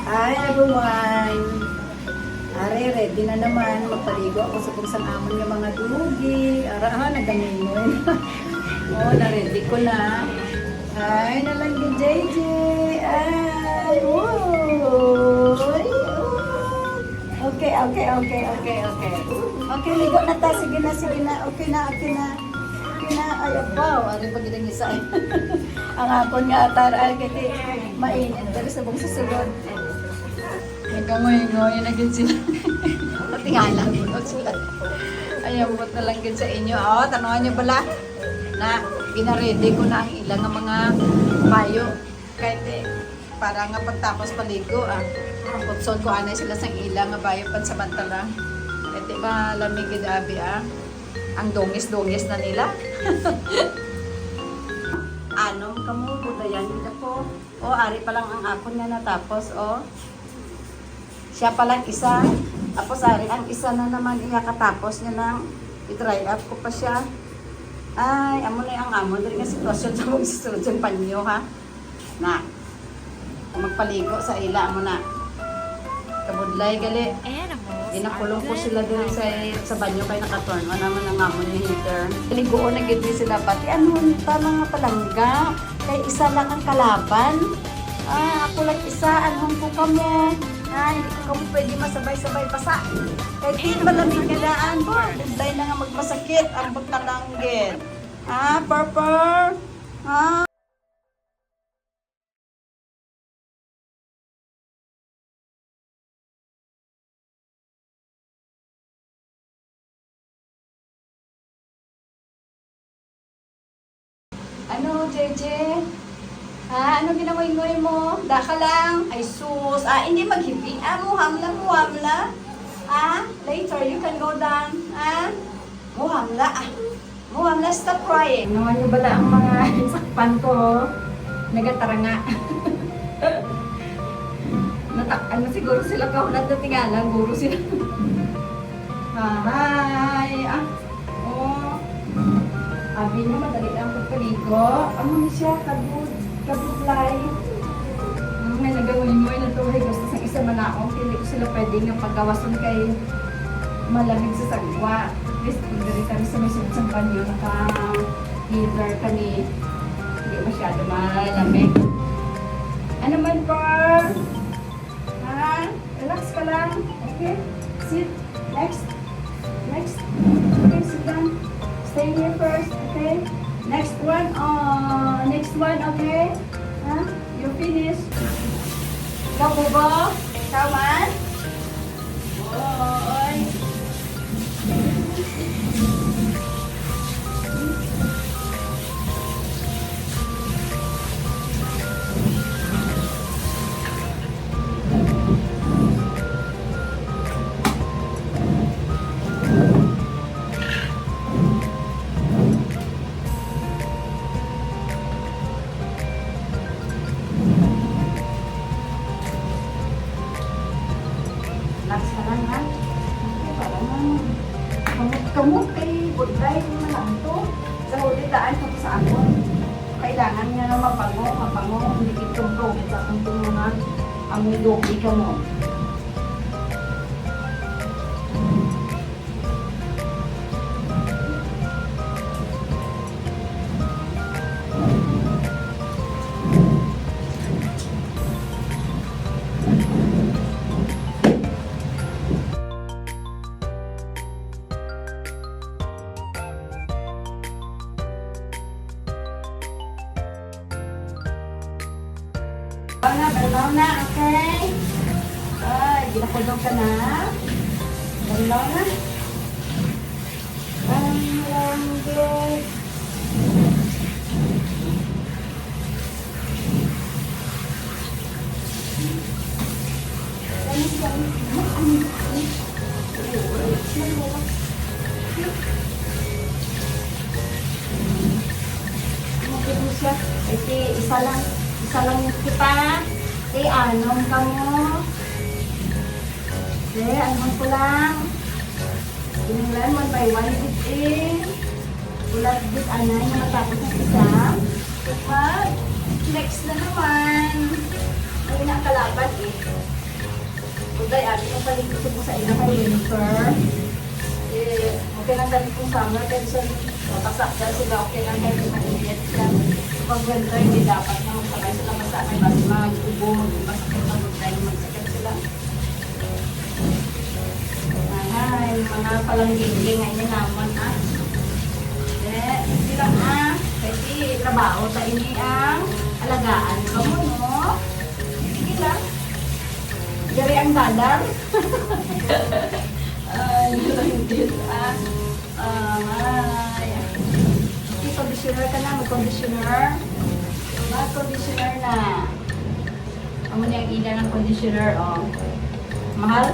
Hi everyone! Are, ready na naman. Magpaligo ako sa pugsang amon yung mga dugi. Ara, nagamingon. Oh, na-ready ko na. Ay, nalang yung JJ. Ay, uy. Okay. Okay, ligo na ta. Sige na. Okay na. Ay, wow. Ano pa ginang isa? Ang akon nga, taray, kasi mainit. Pero sa buong susunod. Nagkangoy-ngoy na gid sila. Patingalan mo sila. Ayaw mo na lang gid sa inyo. Oh, tanungan niyo bala na ginaredy ko na ang ilang nga mga payo. Kahit para nga pagtapos paligo kutsod ko anay sila sang ilang nga bayo pansamantala. Kahit ba lamig gid abi ang dongis na nila. Anom kamo budayan gid ako. O ari pa lang ang akon nga natapos siya palang isa. Tapos ari ang isa na naman katapos niya nang i-dry up ko pa siya. Ay, amo na ang amo diri nga sitwasyon sa mong susunod sa panyo ha. Na. Kung magpaligo sa ila amo na. Kabudlay gali. Ginakulong ko sila diri sa banyo kay naka-turn on naman ang amo ni heater. Ligoon na gid sila pati ano tama nga palangga. Kay isa lang ang kalaban. Ako lang isa anong ko kamo. Hindi ko kamo pwede masabay-sabay pasa. Kaya di malamig nga daan po. Dahil na nga magmasakit ang pagkalanggit. Purple? Ano, JJ? Ano ginamoy-moy mo? Daka lang. Ay, sus. Hindi maghibi. Muhamla. Later, you can go down. Muhamla, stop crying. Naman niyo bala ang mga sakpan ko. Nagataranga. Siguro sila kahulat na tingalan. Guro sila. Hi. Abi niya, madali lang pagpaligo. Ano niya siya? Kabublay. May nagamoy-moy na tuloy. Gusto sa isa manaong. Hindi ko sila pwede ng paggawasan kay malamig sa sagwa. At least, kung dari kami sa may sunsang panyo, naka-heater kami. Hindi masyado malamig. Ano man, Pearl? Relax ka lang. Okay? Sit. Next. Okay, sit down. Stay here first, okay? Next one, okay? You finish. Ikaw po ba? Ikaw man? Oy. Kamot kay budlay naman lang ito. Sa huli daan ko sa akon. Kailangan niya na mapango. Hindi kitong provit sa akong mga amoy dobi ka mo. Balaw na, okay? Ginakulong ka na. Balaw na. Ang langgit. Isa lang kita. Anom ka mo. Anom ko lang. Inilan 1 by 1 ulat bit anay na matapos ng isa. Next na naman. Ay, nakalaban Day, abi ko paligid ko sa ina kay winter. Okay lang dali kung summer, kaya sa matasakdan sila, okay lang kahit mainit. Pag winter, hindi dapat na magsakay sila masakay, basta mag-ubo, masakit dahil magsakit sila. Ay, mga palangging ngayon naman hindi lang kasi trabaho sa ini ang alagaan ka mo, no? Sige lang. Dari ang dadar. Ay, hindi conditioner ka na, mag-conditioner. Mag-conditioner na. Amo niya ang ilan ng conditioner, oh. Mahal?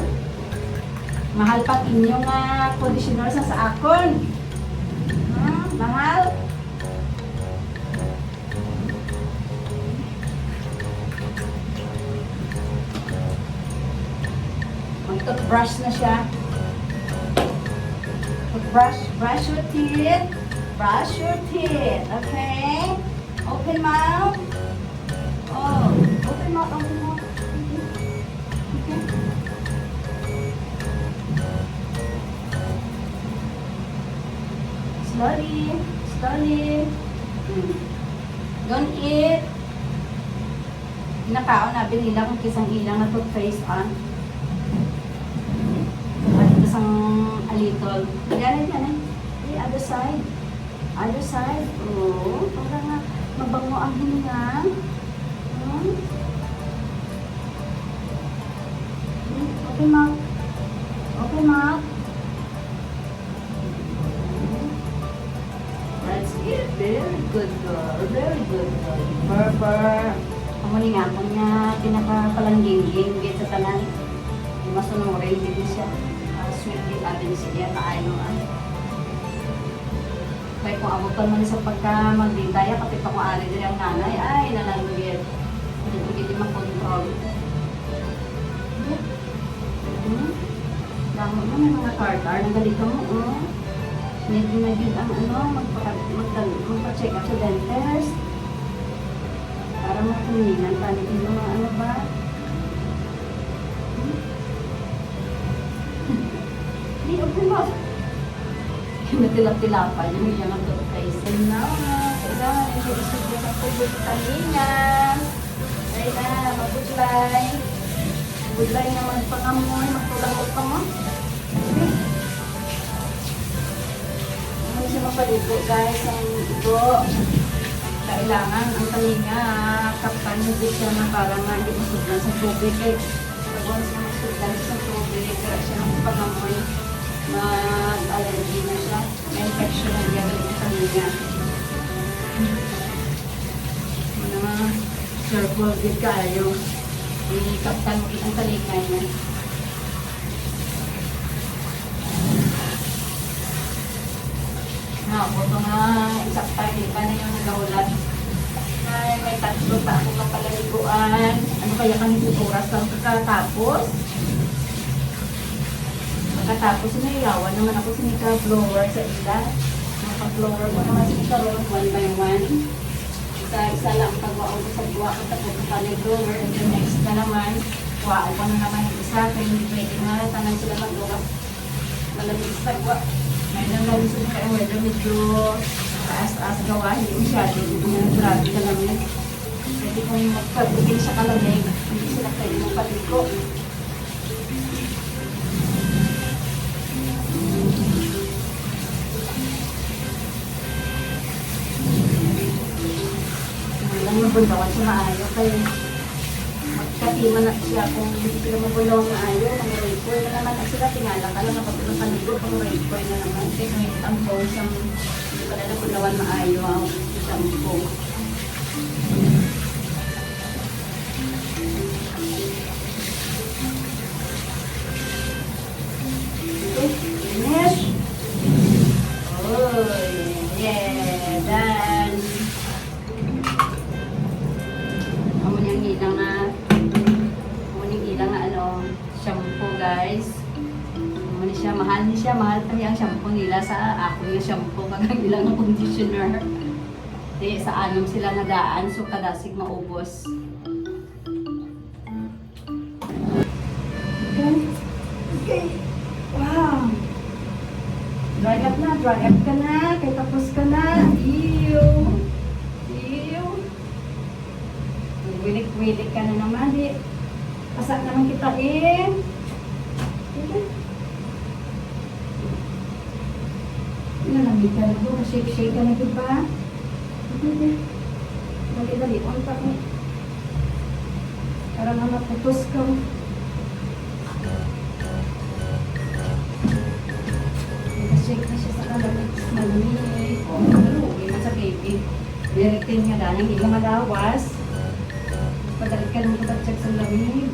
Mahal pang inyong conditioner sa akon. Mahal? Mag-toothbrush na siya. Brush your teeth. Brush your teeth. Okay? Open mouth. Oh, open mouth, open mouth. Okay. Slowly, slowly. Don't eat. Pinakaon na, binila kong kisang ilang na toothpaste isang alitol. Ganun yan The other side. Other side. Oh, para nga mabango ang hininga. Open mouth. Open mouth. That's it. Very good girl. Very good girl. Purr. Ang nga akong nga pinakapalangging-ging sa tanan. Masunong rin din siya. Sweet din atin siya kaayon kaya kung abutan man sa pagka magdindaya kapit ako ari din ang nanay ay nalalugit hindi din makontrol damo mo may mga tartar na galito mo medyo na din ang magpa-check up sa dentist para makulinan panitin mo ano ba Hindi, open mo. Kinatilap-tilapan yung yung ang toothpaste. And now, kailangan yung isip sa pagbutanina. Ay na, mabudlay. Budlay na magpangamoy, magtulangot pa mo. Okay. Ano siya mapaligo guys, ang igo. Kailangan ang talinga, kapkan mo din siya na parang hindi masuglan sa tubig. Once na masuglan sa tubig, kaya siya ng pangamoy. Mag-allergy na siya. May infection na niya galing sa niya. Mga circle din kayo. Ikaptan mo ang taligay niya. Ito nga, isakta pa na yung nagawlat. Ay, may tatlo pa ako kapaliguan. Ano kaya kami oras lang pagkatapos? Pagkatapos sinayawan naman ako sinika-blower sa ila. Naka-blower ko naman sinikaroon one by one. Isa-isa lang pag-waon ko sa buwa ko tapos ko pa-blower. And the next na naman, waan ko na naman yung isa. Kaya hindi pwede nga, tanang sila mag-blower. Malamig sa buwa. Ngayon lang gusto kayo medyo taas-taas gawa. Hindi masyado. Grabe ka naman. Pwede kong magpabigay sa kalamig. Hindi sila pwede magpaligo. Mabundawan siya maayo kaya magkatima na siya kung hindi sila mabundawan maayo pang-rapeoy na naman at sila tingala ka lang kapag paligo pang-rapeoy na naman kasi may ang phone siyang hindi pala nabundawan maayo ang shampoo okay, finish oh yeah, done shampoo guys. Ano siya, mahal pa niya ang shampoo nila sa ako yung shampoo kagang ilang na conditioner. Di sa anong sila nadaan so kadasig maubos. Okay. dry up ka na, kay tapos ka na. Ew. Ew. Wilik-wilik ka na naman, di. Asa naman kita eh. Nalamig ka na doon, shake-shake ka na diba? Dali-dali, unta ko. Para nga maputos ka. Shake na siya sa malamig. O, malugi na sa baby. Direktin nga dahil hindi ka malawas. Padalit ka lang kapag-check sa lamig.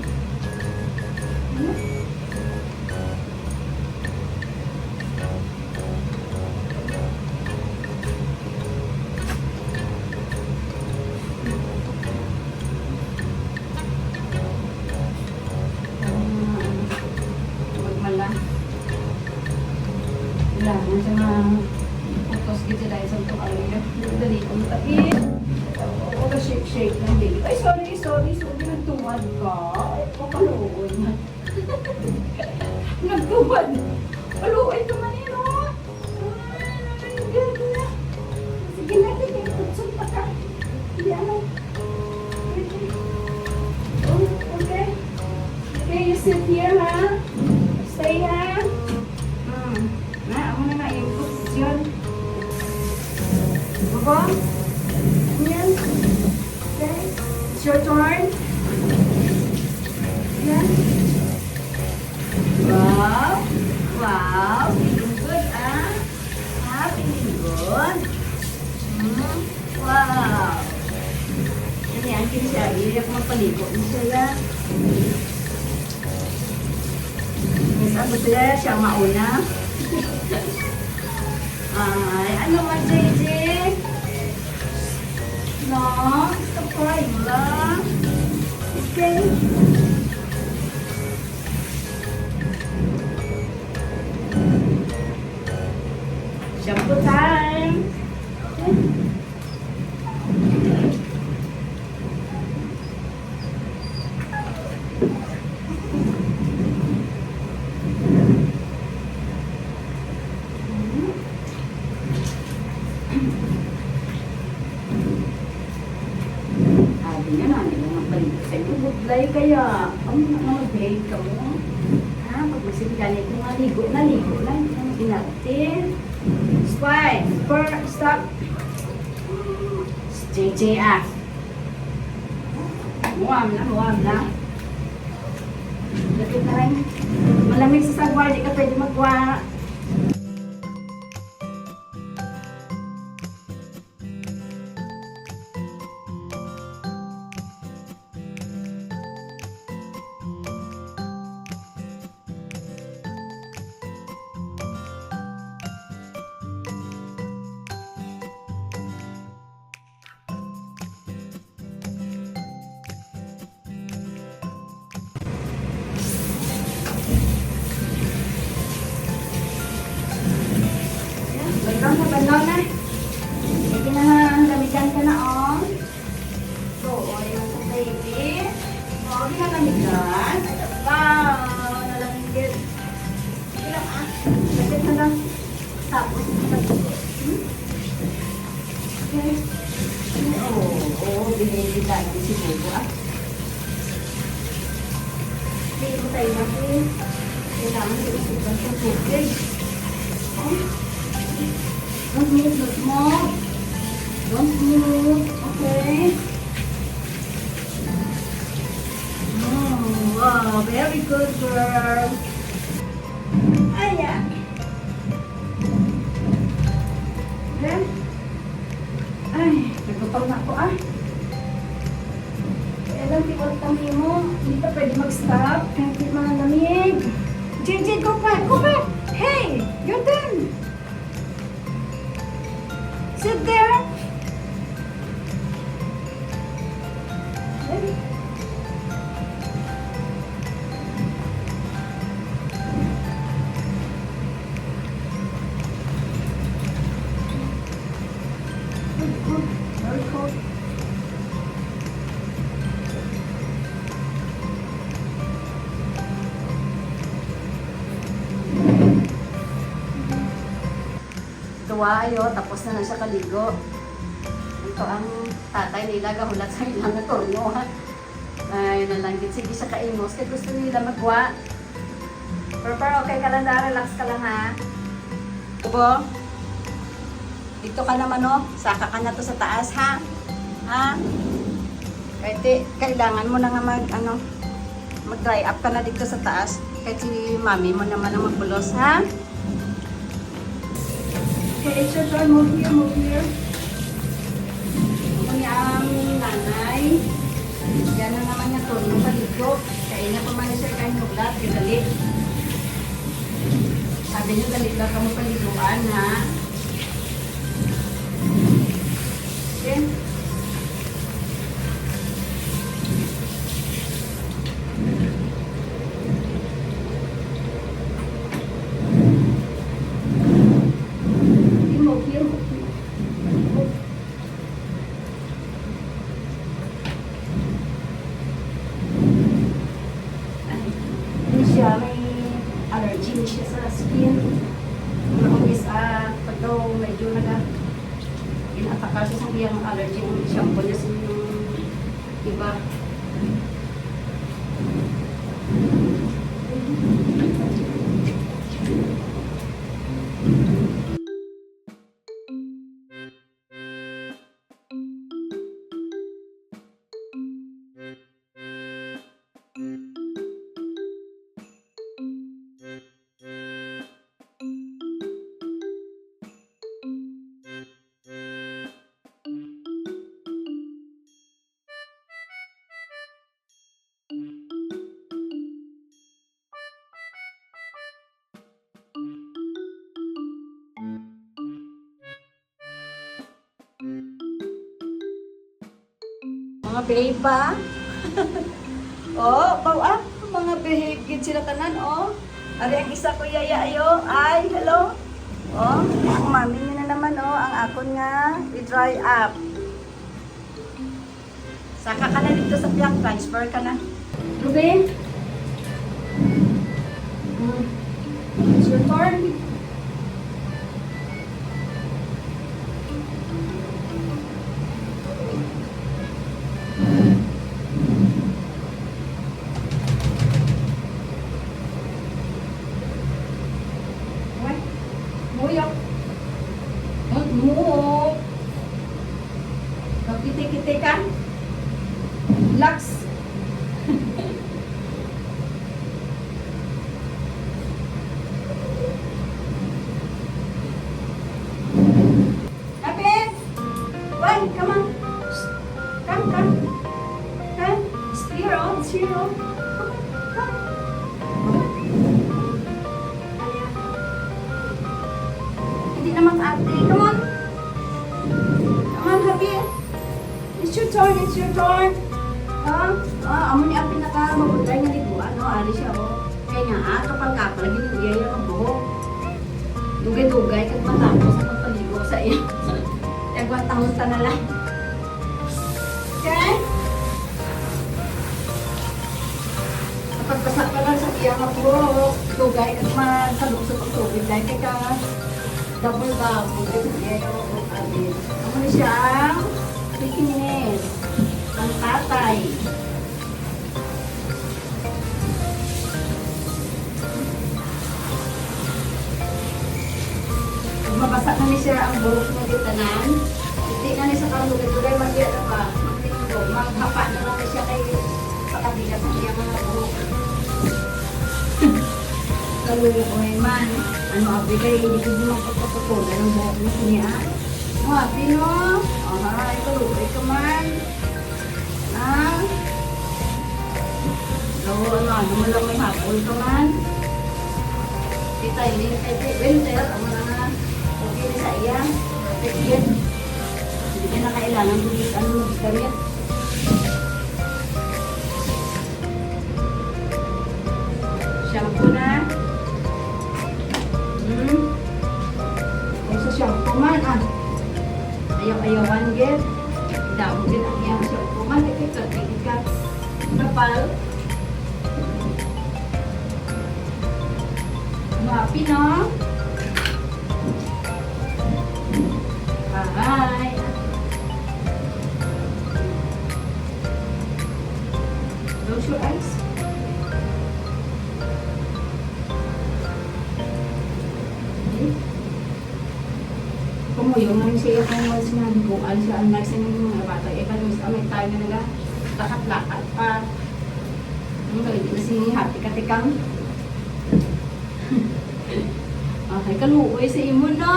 Kailangan siya putos dito dahil sa itong alaya. Dali kong takin. O shake lang din. Ay, sorry. Nagtuwad ka. Ay, pakaluod na. Nagtuwad. Paluod ka man yun, o. Sige na, tutsun pa ka. Hindi ano. Okay. Okay, you sit here, ha? Stay, ha? Ako na nga yung posisyon. Baba. Ayan. Okay. It's your turn. Ayan. Wow. Feeling good, ah. Feeling good. Wow. Ayan, kini siya. Iiyak magpaligo. Ano siya yan? Yes, ano siya mauna. Ay, ano nga, JJ? No, stop crying lang. Okay. Shampoo time. Okay. Sabi nga na, hindi mo magpalit sa inyo. Budlay kaya. Ang mag-grade ka mo. Ha? Pag magsiganit mo, naligo lang. Inatin. Stop. JJ, ah. Muam na. Lapit na rin. Malamig sa sagwa, di ka pwede magwa. Bandang na. Hindi na lamigan ka na, oh. So, yung baby. Oh, hindi na lamigan. Wow, nalamigit. Sige lang, ah. Lagyan na lang. Tapos, okay. Binili tayo si Bobo, ah. Hindi mo tayo natin. Kailangan sinusukan sa tubig. Oh. Don't move. Okay. Oh, wow. Very good, girl. Ayan. Then, ay, nagpapal na ako, ah. Kaya lang, tiwag kami mo. Hindi ka pwede mag-stop. Kahit di mga lamig. JJ, go back. Hey, you're done. Sit there. Very cold. dalawa ayo, tapos na siya kaligo. Ito ang tatay nila, gahulat sa ilang na turno ha. Ay, nalanggit. Sige siya kaimos. Kaya gusto nila magwa. Pero okay ka lang na, relax ka lang ha. Kubo, dito ka naman no, saka ka na to sa taas ha. Ha? Kahit kailangan mo na nga mag-dry up ka na dito sa taas. Kahit si mami mo naman ang magbulos ha. Okay, it's your turn. Move here, move here. Ito niya ang nanay. Yan na naman niya turno sa dito. Kaya na pa man siya kain nuglat, dali. Sabi niyo, dali lang ka mo paliguan, ha? Okay? May allergy siya sa skin. Is pag daw medyo inataka siya sa iyang allergy, yung shampoo niya sa iba. Mga behave ba? Oh, bawa, mga behave gid sila tanan, oh. Ari ang isa ko yaya ayo. Ay, hello. Oh, ang mami niya na naman, oh, ang akon nga i-dry up. Saka ka na dito sa piyak, transfer ka na. Ruben? It's your turn. Muyok. Muyok. Kiti-kiti ka. Lux. Lapit. One, come on. Come. Come. It's here, oh. It's here, oh. Come. Hindi naman ate. Come on. Come on, Happy. It's your turn. It's your turn. Amo ni ang pinaka-mabutay nga liguan, no? Ari siya, oh. Kaya nga, kapag-kapag, lagi nung iya yung buhok. Dugay-dugay, kag matapos sa pagpaligo sa iya. Kagwang tahon ta na lang. Okay? Kapag basa ka lang sa iya nga buhok, dugay, kag masalong sa pagtubig, dahil kaya double-double, kag iya yung buhok. Amo ni siya ang pikinines. Ang tatay. Pag mabasa na niya ang buhok na ditanan, hindi na niya sa karulugay-lugay, magya na ba? Maghapa na lang siya kay pakabigat ng iyang mga buhok. Kalulukoy man. Ano abigay, hindi ko naman pagpaputulan ng buhok niya. Happy no? Ay, kalulukoy ka man. Ano man lang may hapol ka man. Kita ini, winter, ang mga okay sa iya. Perfect yun. Hindi ka na kailangan bulit ang magkamit. Shampoo na. Kung sa shampoo man, ayaw-ayawan git. Damo din ang iyang shampoo man. Ikat. Kapal. Happy, no? mo yung siya kung mas nabiguan siya ang nasa ng mga bata. Eh, paano mas amay tayo na nila lakat-lakat pa. Ang galing na si Happy Katikang. Okay, kaluoy sa imo. No.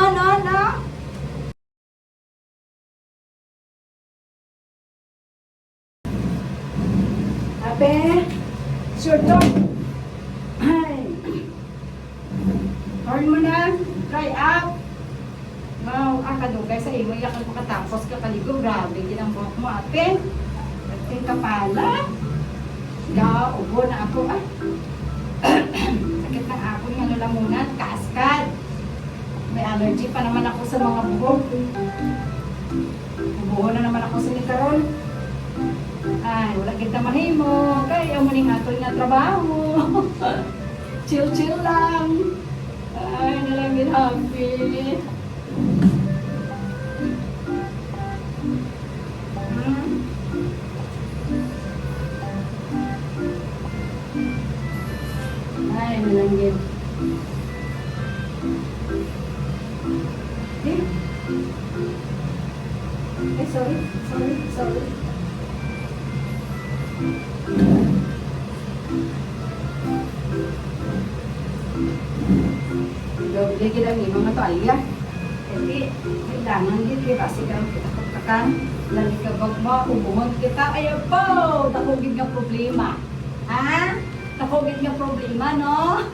Happy, sure to. Ay. Horn mo na. Try out. Wow, kadugay sa imo. Yakan mo katapos ka paligo. Grabe, ginambok mo, Happy. Pagting ka pala. Ya, ubo na ako ah. Sakit ng akong yung lalamunan, kaskad. May allergy pa naman ako sa mga buhok. Ubo na naman ako sa nikaron. Ay, wala kita mahimo. Kaya mo ning atol nga trabaho. Chill lang. Ay, nalangin happy. Ay, malangin. Eh, sorry. Doble gid ang imong mga tuwalya. Hindi, kailangan gid kay kasi kang kakan. Lali ka bagma, umuhon kita. Ayaw po! Dako gid nga problema. Ha? Dako gid nga problema, no?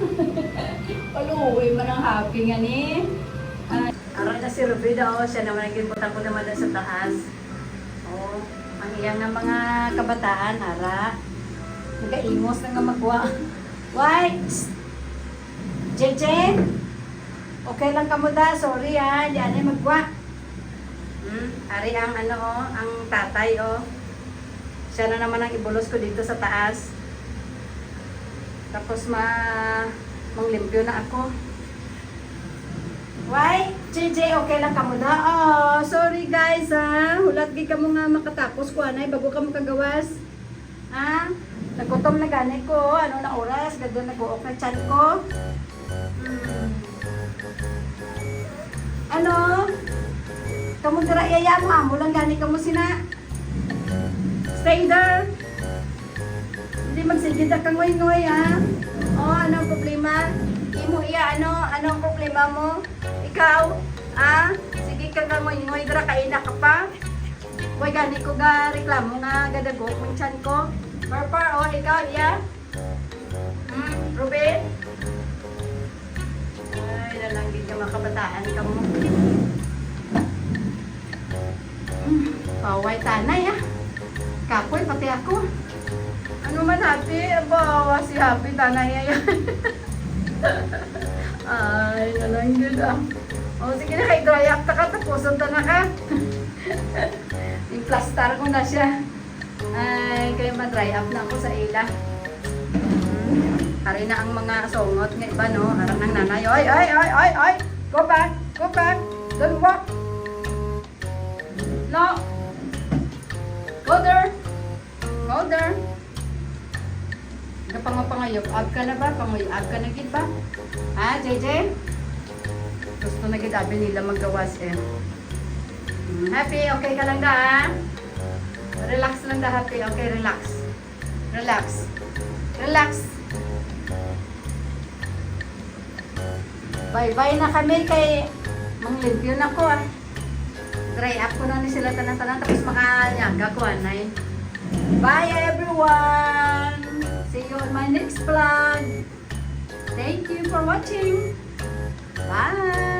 Paluoy man ang happy nga ni. Araw na si Rubida, oh. Siya naman nagkibutan ko naman sa taas. Oh, ang iyang nga mga kabataan, ara. Nagaimos na nga magwa. Why? JJ? Okay lang ka mo da, sorry ha, di anay magwa. Ari ang ano oh, ang tatay oh. Siya na naman ang ibulos ko dito sa taas. Tapos manglimpyo na ako. Why? JJ, okay lang ka mo da? Oh, sorry guys ha. Hulat gid ka mo nga makatapos ko anay bago ka mo kagawas. Ha? Nagutom na gani ko. Ano na oras? Gado nag-uok na chan ko. Ano? Kamu dira yaya mo amo lang gani kamo sina. Stay there. Hindi magsigid ka ngoy-ngoy ha. Oh, anong problema? Imo iya anong problema mo? Ikaw? Ah? Sige ka ngoy-ngoy dira kaina ka pa. Way gani ko ga reklamo nga gadagok mong chan ko. Parpar, oh, ikaw, iya? Ruben? Ay, nalanggit ka mga kabataan ka mo. Paway tanay, ah. Kapoy, pati ako. Ano man, Happy? Bawa si Happy, tanay, yan. Ay, nalanggit, ah. Oh, sige na, kay dry up ka, tapusan ta na ka. I-plaster ko na siya. Ay, kaya ma-dry up na ako sa ila. Hari na ang mga songot nga iba, no? Harang ng nanay. Ay! Go back! Don't walk! No! Go there! Pangayop, ab ka na ba? Pangayop ka na gid ba? Ha, JJ? Gusto na gid abi nila maggawas eh. Happy, okay ka lang da, ha? Relax lang da, Happy. Okay, relax. Bye-bye na kami kay manglimpyo na ko ah. Dry up ko na ni sila tanan-tanan tapos makanyaga ko anay. Bye everyone! See you on my next vlog. Thank you for watching. Bye!